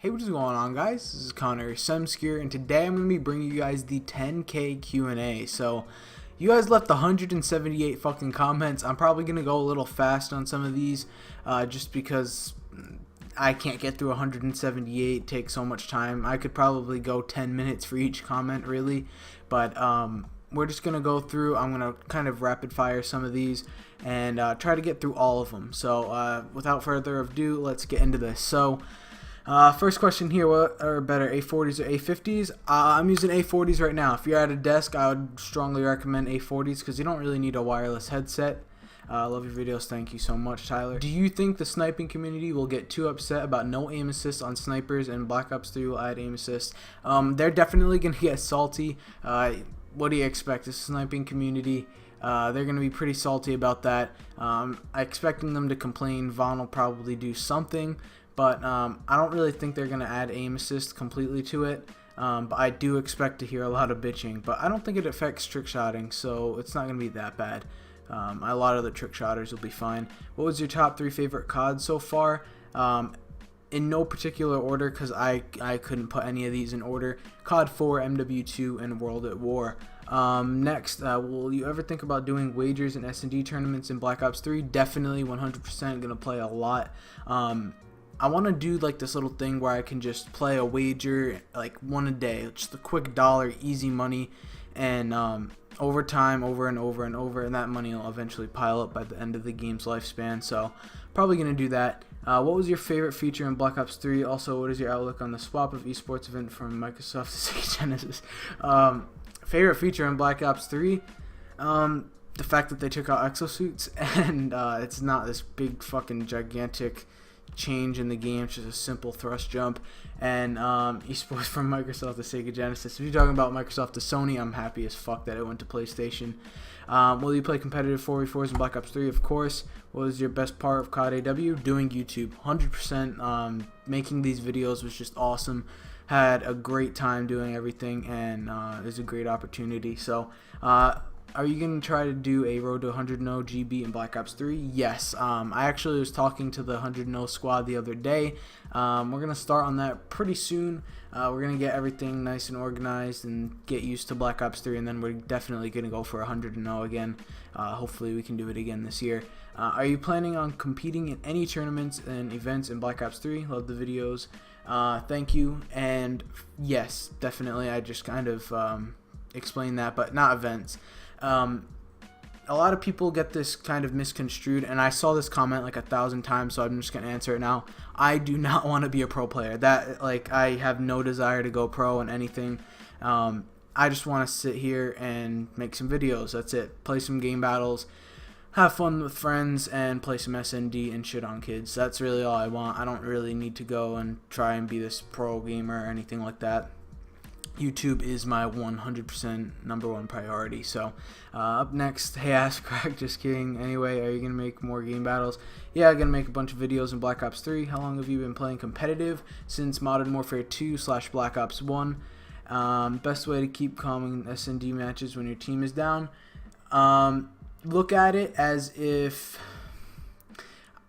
Hey, what is going on, guys? This is Connor Semscure, and today I'm going to be bringing you guys the 10K Q&A. So, you guys left 178 fucking comments. I'm probably going to go a little fast on some of these, just because I can't get through 178. It takes so much time. I could probably go 10 minutes for each comment, really, but we're just going to go through. I'm going to kind of rapid fire some of these and try to get through all of them. So, without further ado, let's get into this. So, first question here, what are better, A40s or A50s? I'm using A40s right now. If you're at a desk, I would strongly recommend A40s because you don't really need a wireless headset. Love your videos. Thank you so much, Tyler. Do you think the sniping community will get too upset about no aim assist on snipers and Black Ops 3 will add aim assist? They're definitely going to get salty. What do you expect? The sniping community, they're going to be pretty salty about that. I'm expecting them to complain. Vaughn will probably do something. But I don't really think they're going to add aim assist completely to it. But I do expect to hear a lot of bitching. But I don't think it affects trick shotting, so it's not going to be that bad. A lot of the trick shotters will be fine. What was your top 3 favorite CODs so far? In no particular order, because I couldn't put any of these in order. COD 4, MW2, and World at War. Next, will you ever think about doing wagers and S&D tournaments in Black Ops 3? Definitely, 100% going to play a lot. I want to do like this little thing where I can just play a wager, like one a day, just a quick dollar, easy money, and over time, over and over and over, and that money will eventually pile up by the end of the game's lifespan. So probably going to do that. What was your favorite feature in Black Ops 3? Also, what is your outlook on the swap of esports event from Microsoft to Sega Genesis? Favorite feature in Black Ops 3? The fact that they took out exosuits and it's not this big fucking gigantic change in the game. It's just a simple thrust jump. And esports from Microsoft to Sega Genesis. If you're talking about Microsoft to Sony, I'm happy as fuck that it went to PlayStation. Will you play competitive 4v4s in Black Ops 3? Of course. What was your best part of COD AW? Doing YouTube. 100%. Making these videos was just awesome. Had a great time doing everything, and it was a great opportunity. So are you going to try to do a Road to 100 No GB in Black Ops 3? Yes. I actually was talking to the 100 No squad the other day. We're going to start on that pretty soon. We're going to get everything nice and organized and get used to Black Ops 3, and then we're definitely going to go for 100 No again. Hopefully we can do it again this year. Are you planning on competing in any tournaments and events in Black Ops 3? Love the videos. Thank you. And yes, definitely. I just kind of explained that, but not events. A lot of people get this kind of misconstrued, and I saw this comment like 1,000 times, so I'm just gonna answer it now. I do not want to be a pro player. That, like, I have no desire to go pro in anything. I just want to sit here and make some videos. That's it. Play some game battles, have fun with friends, and play some SND and shit on kids. That's really all I want. I don't really need to go and try and be this pro gamer or anything like that. YouTube is my 100% #1 priority. So up next, hey ass crack, just kidding. Anyway, are you gonna make more game battles? Yeah, I'm gonna make a bunch of videos in Black Ops 3. How long have you been playing competitive? Since Modern Warfare 2 / Black Ops 1. Best way to keep calm in S&D matches when your team is down? Look at it as if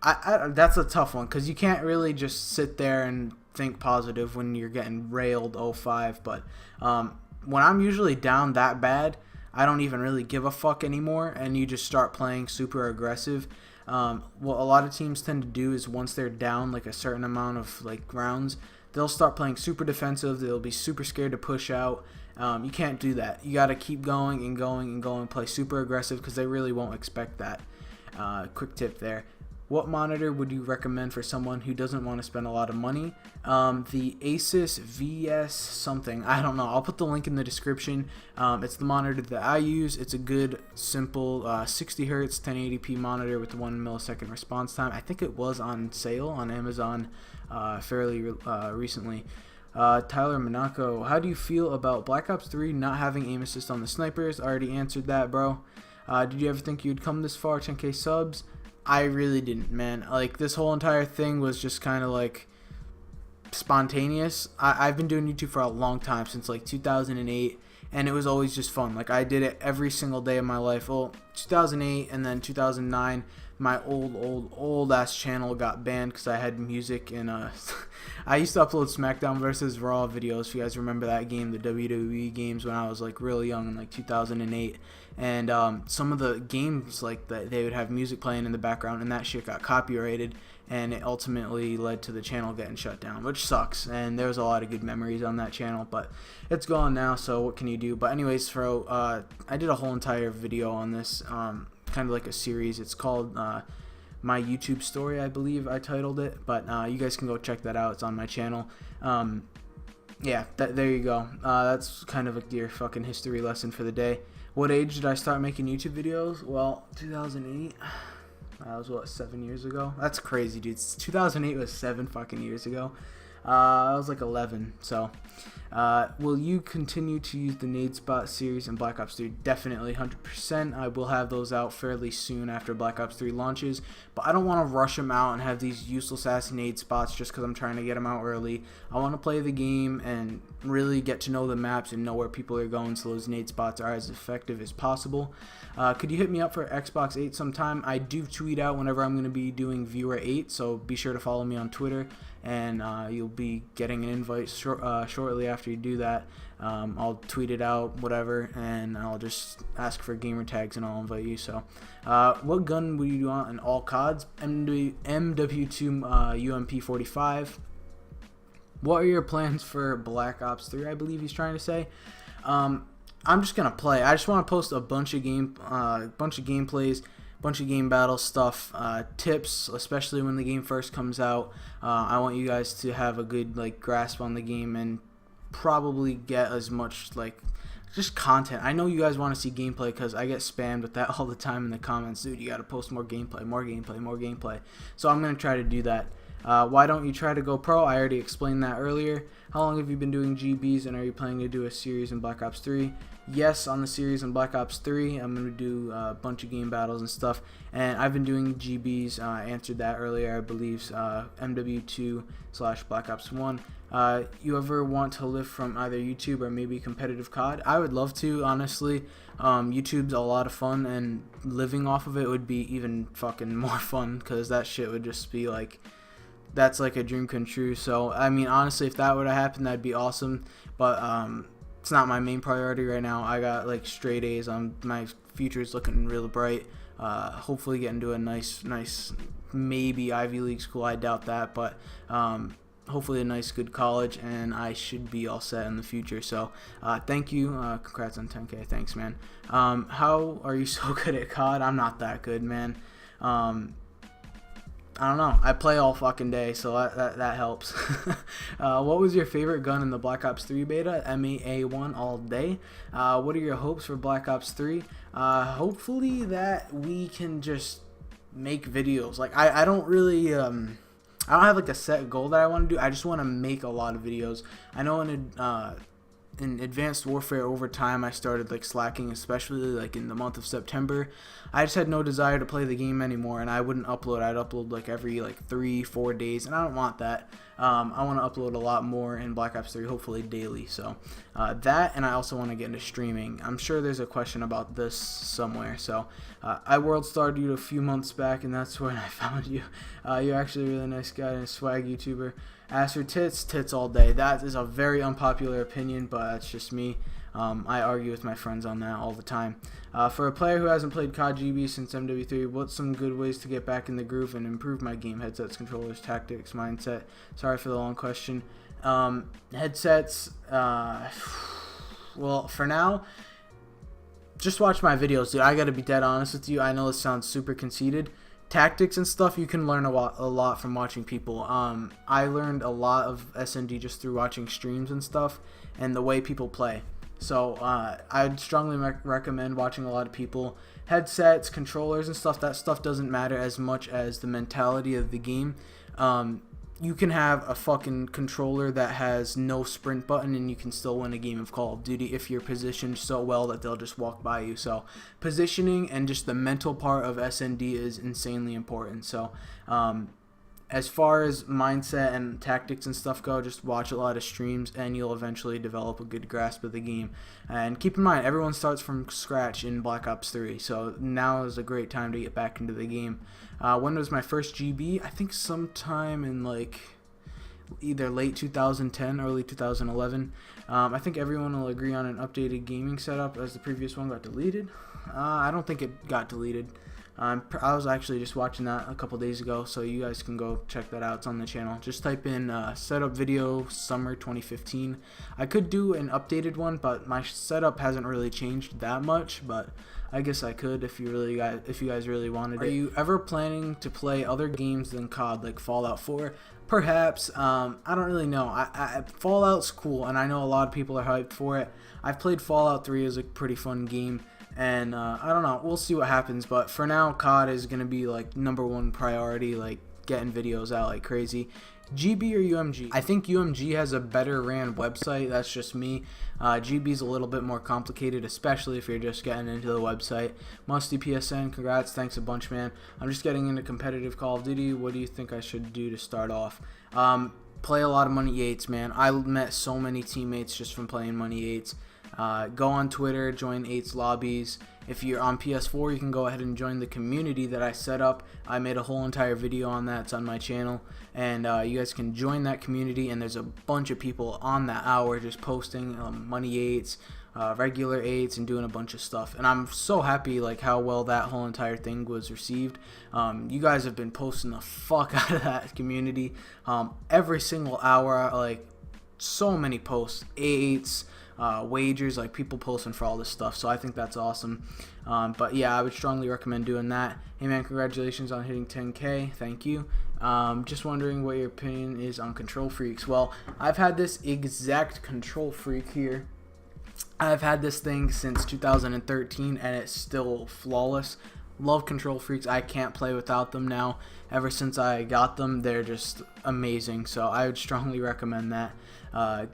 that's a tough one, because you can't really just sit there and think positive when you're getting railed 0-5. But when I'm usually down that bad, I don't even really give a fuck anymore, and you just start playing super aggressive. What a lot of teams tend to do is once they're down like a certain amount of like rounds, they'll start playing super defensive. They'll be super scared to push out. You can't do that. You got to keep going and going and going, play super aggressive, because they really won't expect that. Quick tip there. What monitor would you recommend for someone who doesn't want to spend a lot of money? The Asus VS something. I don't know. I'll put the link in the description. It's the monitor that I use. It's a good, simple 60 Hz 1080p monitor with 1 millisecond response time. I think it was on sale on Amazon fairly recently. Tyler Monaco, how do you feel about Black Ops 3 not having aim assist on the snipers? I already answered that, bro. Did you ever think you'd come this far, 10K subs? I really didn't, man. Like, this whole entire thing was just kind of like spontaneous. I've been doing YouTube for a long time, since like 2008, and it was always just fun. Like, I did it every single day of my life. Well, 2008 and then 2009, my old ass channel got banned because I had music and I used to upload SmackDown versus Raw videos. If you guys remember that game, the WWE games, when I was like really young in like 2008, and some of the games like that, they would have music playing in the background, and that shit got copyrighted, and it ultimately led to the channel getting shut down, which sucks. And there was a lot of good memories on that channel, but it's gone now, so what can you do? But anyways, I did a whole entire video on this, kind of like a series. It's called My YouTube Story, I believe I titled it, but you guys can go check that out. It's on my channel. Yeah, there you go. That's kind of like your fucking history lesson for the day. What age did I start making YouTube videos? Well, 2008. That was, what, 7 years ago? That's crazy, dude. 2008 was 7 fucking years ago. I was like 11. So, will you continue to use the Nade Spot series in Black Ops 3? Definitely, 100%. I will have those out fairly soon after Black Ops 3 launches, but I don't want to rush them out and have these useless ass Nade spots just because I'm trying to get them out early. I want to play the game and really get to know the maps and know where people are going, so those Nade spots are as effective as possible. Could you hit me up for Xbox 8 sometime? I do tweet out whenever I'm going to be doing Viewer 8, so be sure to follow me on Twitter, and you'll be getting an invite shortly after you do that. I'll tweet it out, whatever, and I'll just ask for gamer tags and I'll invite you. So what gun would you want in all CODs? MW2 UMP 45. What are your plans for Black Ops 3, I believe he's trying to say. I'm just gonna play. I just want to post a bunch of gameplays, bunch of game battle stuff, tips, especially when the game first comes out. I want you guys to have a good like grasp on the game and probably get as much like just content. I know you guys want to see gameplay because I get spammed with that all the time in the comments. Dude, you got to post more gameplay, more gameplay, more gameplay. So I'm gonna try to do that. Why don't you try to go pro? I already explained that earlier. How long have you been doing GBs, and are you planning to do a series in Black Ops 3? Yes, on the series in Black Ops 3, I'm going to do a bunch of game battles and stuff, and I've been doing GBs. I answered that earlier, I believe, MW2/Black Ops 1. You ever want to live from either YouTube or maybe competitive COD? I would love to, honestly. YouTube's a lot of fun, and living off of it would be even fucking more fun, because that shit would just be like, that's like a dream come true. So I mean, honestly, if that were to happen, that'd be awesome, but it's not my main priority right now. I got like straight A's. My future is looking real bright. Hopefully get into a nice maybe Ivy League school. I doubt that, but hopefully a nice good college, and I should be all set in the future. So thank you. Congrats on 10K. Thanks, man. How are you so good at COD? I'm not that good, man. I don't know. I play all fucking day, so that helps. What was your favorite gun in the Black Ops 3 beta? MA1 all day. What are your hopes for Black Ops 3? Hopefully that we can just make videos. Like, I don't really I don't have like a set goal that I want to do. I just want to make a lot of videos. I know in Advanced Warfare over time I started like slacking, especially like in the month of September. I just had no desire to play the game anymore, and I wouldn't upload. I'd upload like every like 3-4 days, and I don't want that. I want to upload a lot more in Black Ops 3, hopefully daily. So that, and I also want to get into streaming. I'm sure there's a question about this somewhere. So I world starred you a few months back, and that's when I found you. You're actually a really nice guy and a swag YouTuber. Ass for tits all day. That is a very unpopular opinion, but that's just me. I argue with my friends on that all the time. For a player who hasn't played COD GB since MW3, what's some good ways to get back in the groove and improve my game? Headsets, controllers, tactics, mindset. Sorry for the long question. Headsets, well, for now, just watch my videos, dude. I gotta be dead honest with you. I know this sounds super conceited. Tactics and stuff, you can learn a lot from watching people. I learned a lot of SND just through watching streams and stuff, and the way people play. So I'd strongly recommend watching a lot of people. Headsets, controllers and stuff, that stuff doesn't matter as much as the mentality of the game. You can have a fucking controller that has no sprint button, and you can still win a game of Call of Duty if you're positioned so well that they'll just walk by you. So positioning and just the mental part of SND is insanely important. So as far as mindset and tactics and stuff go, just watch a lot of streams and you'll eventually develop a good grasp of the game. And keep in mind, everyone starts from scratch in Black Ops 3, so now is a great time to get back into the game. When was my first GB? I think sometime in like either late 2010, early 2011. I think everyone will agree on an updated gaming setup as the previous one got deleted. I don't think it got deleted. I was actually just watching that a couple days ago, so you guys can go check that out. It's on the channel. Just type in setup video summer 2015. I could do an updated one, but my setup hasn't really changed that much, but I guess I could if you guys really wanted it. Are you ever planning to play other games than COD, like Fallout 4? Perhaps. I don't really know. Fallout's cool, and I know a lot of people are hyped for it. I've played Fallout 3 as a pretty fun game. And I don't know, we'll see what happens, but for now COD is going to be like #1 priority, like getting videos out like crazy. GB or UMG? I think UMG has a better ran website, that's just me. GB's a little bit more complicated, especially if you're just getting into the website. Musty PSN, congrats, thanks a bunch, man. I'm just getting into competitive Call of Duty. What do you think I should do to start off? Play a lot of Money 8s, man. I met so many teammates just from playing Money 8s. Go on Twitter, join 8's lobbies. If you're on PS4, you can go ahead and join the community that I set up. I made a whole entire video on that. It's on my channel, and you guys can join that community, and there's a bunch of people on that hour just posting Money 8s, regular 8s, and doing a bunch of stuff. And I'm so happy like how well that whole entire thing was received. You guys have been posting the fuck out of that community every single hour, like so many posts, 8s, wagers, like people posting for all this stuff, so I think that's awesome. But yeah, I would strongly recommend doing that. Hey man, congratulations on hitting 10K. Thank you. Just wondering what your opinion is on Control Freaks. Well, I've had this exact Control Freak here. I've had this thing since 2013 and it's still flawless. Love Control Freaks. I can't play without them now. Ever since I got them, they're just amazing, so I would strongly recommend that.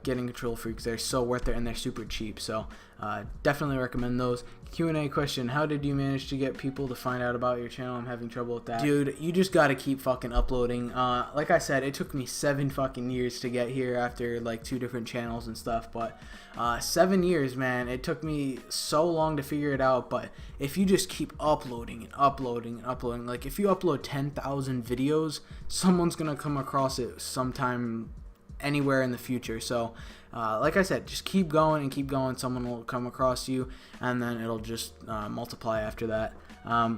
Getting Control Freaks, they're so worth it and they're super cheap, so definitely recommend those. Q&A question: how did you manage to get people to find out about your channel? I'm having trouble with that. Dude, you just gotta keep fucking uploading. Like I said, it took me 7 fucking years to get here after like 2 different channels and stuff, but 7 years, man. It took me so long to figure it out, but if you just keep uploading and uploading and uploading, like if you upload 10,000 videos, someone's gonna come across it sometime anywhere in the future. So like I said, just keep going and keep going. Someone will come across you, and then it'll just multiply after that.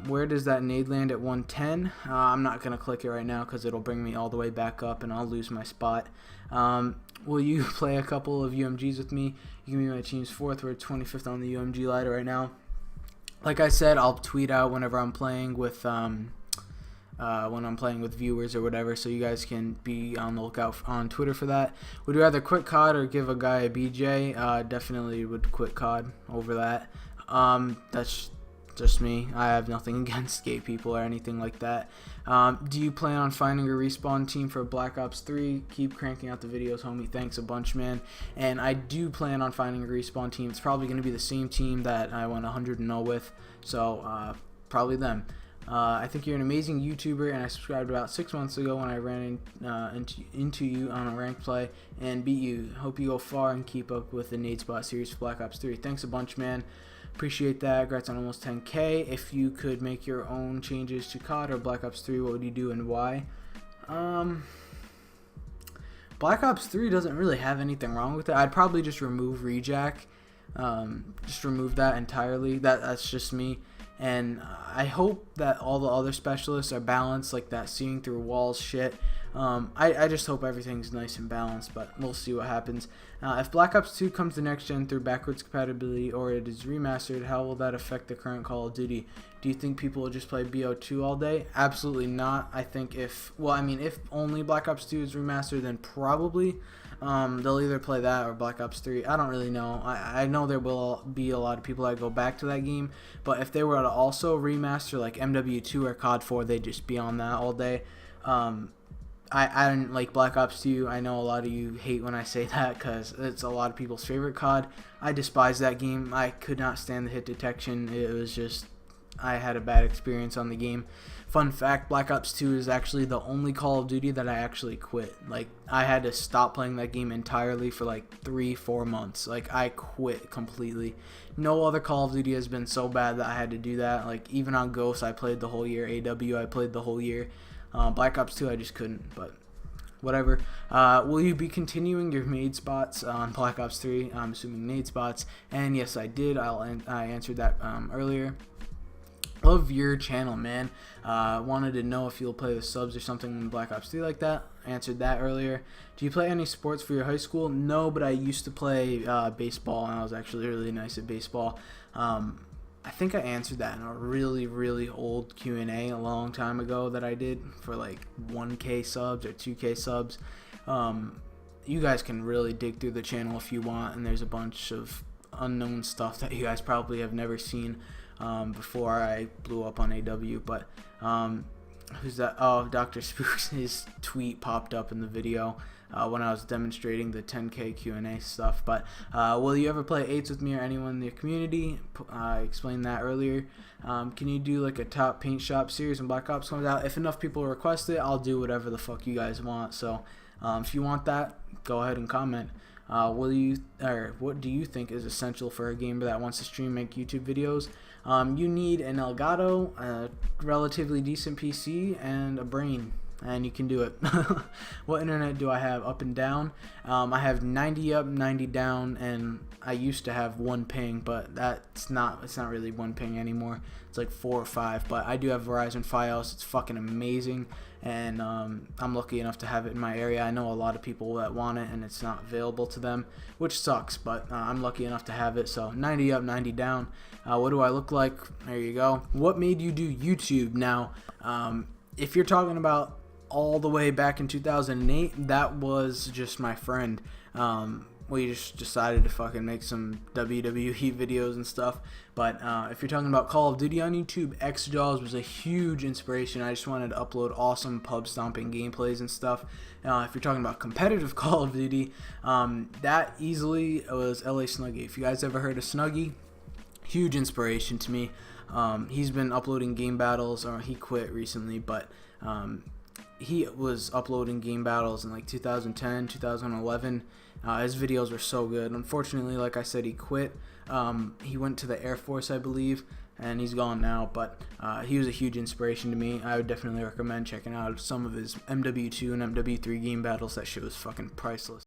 Where does that nade land at 110? I'm not gonna click it right now because it'll bring me all the way back up and I'll lose my spot. Will you play a couple of UMGs with me? You can be my team's 4th. We're 25th on the UMG ladder right now. Like I said, I'll tweet out whenever I'm playing with viewers or whatever, so you guys can be on the lookout on Twitter for that. Would you rather quit COD or give a guy a BJ? Definitely would quit COD over that. That's just me. I have nothing against gay people or anything like that. Do you plan on finding a respawn team for Black Ops 3? Keep cranking out the videos, homie. Thanks a bunch, man. And I do plan on finding a respawn team. It's probably going to be the same team that I went 100-0 with, so probably them. I think you're an amazing YouTuber, and I subscribed about 6 months ago when I ran into you on a ranked play and beat you. Hope you go far and keep up with the Nade Spot series for Black Ops 3. Thanks a bunch, man. Appreciate that. Congrats on almost 10K. If you could make your own changes to COD or Black Ops 3, what would you do and why? Black Ops 3 doesn't really have anything wrong with it. I'd probably just remove rejack. Just remove that entirely. That's just me. And I hope that all the other specialists are balanced, like that seeing through walls shit. I just hope everything's nice and balanced, but we'll see what happens. If Black Ops 2 comes to next gen through backwards compatibility or it is remastered, how will that affect the current Call of Duty? Do you think people will just play BO2 all day? Absolutely not. I think if only Black Ops 2 is remastered, then probably they'll either play that or Black Ops 3. I don't really know. I know there will be a lot of people that go back to that game, but if they were to also remaster like MW2 or COD 4, they'd just be on that all day. I didn't like Black Ops 2. I know a lot of you hate when I say that because it's a lot of people's favorite COD. I despise that game. I could not stand the hit detection. It was just I had a bad experience on the game. Fun fact, Black Ops 2 is actually the only Call of Duty that I actually quit. Like, I had to stop playing that game entirely for like 3-4 months. Like, I quit completely. No other Call of Duty has been so bad that I had to do that. Like, even on Ghost, I played the whole year. AW, I played the whole year. Black Ops 2, I just couldn't, but whatever. Will you be continuing your Nade spots on Black Ops 3? I'm assuming Nade spots. And yes, I did. I answered that earlier. Love your channel, man. Wanted to know if you'll play the subs or something in Black Ops 3 like that. Answered that earlier. Do you play any sports for your high school? No, but I used to play baseball, and I was actually really nice at baseball. I think I answered that in a really, really old Q&A a long time ago that I did for like 1K subs or 2K subs. You guys can really dig through the channel if you want, and there's a bunch of unknown stuff that you guys probably have never seen before I blew up on AW. But who's that? Oh, Dr. Spooks. His tweet popped up in the video when I was demonstrating the 10K Q&A stuff. But will you ever play 8s with me or anyone in the community? I explained that earlier. Can you do like a top paint shop series when Black Ops comes out? If enough people request it, I'll do whatever the fuck you guys want. So if you want that, go ahead and comment. What do you think is essential for a gamer that wants to stream, make YouTube videos? You need an Elgato, a relatively decent PC, and a brain, and you can do it. What internet do I have? Up and down. I have 90 up, 90 down, and I used to have 1 ping, but it's not really 1 ping anymore. It's like 4 or 5, but I do have Verizon Fios. It's fucking amazing, and I'm lucky enough to have it in my area. I know a lot of people that want it, and it's not available to them, which sucks, but I'm lucky enough to have it. So 90 up, 90 down. What do I look like? There you go. What made you do YouTube? Now, if you're talking about all the way back in 2008, that was just my friend. We just decided to fucking make some WWE videos and stuff. But if you're talking about Call of Duty on YouTube, XJaws was a huge inspiration. I just wanted to upload awesome pub stomping gameplays and stuff. If you're talking about competitive Call of Duty, that easily was LA Snuggie. If you guys ever heard of Snuggie, huge inspiration to me. He's been uploading game battles, or he quit recently, but he was uploading game battles in like 2010, 2011. His videos were so good. Unfortunately, like I said, he quit. He went to the Air Force, I believe, and he's gone now, but he was a huge inspiration to me. I would definitely recommend checking out some of his MW2 and MW3 game battles. That shit was fucking priceless.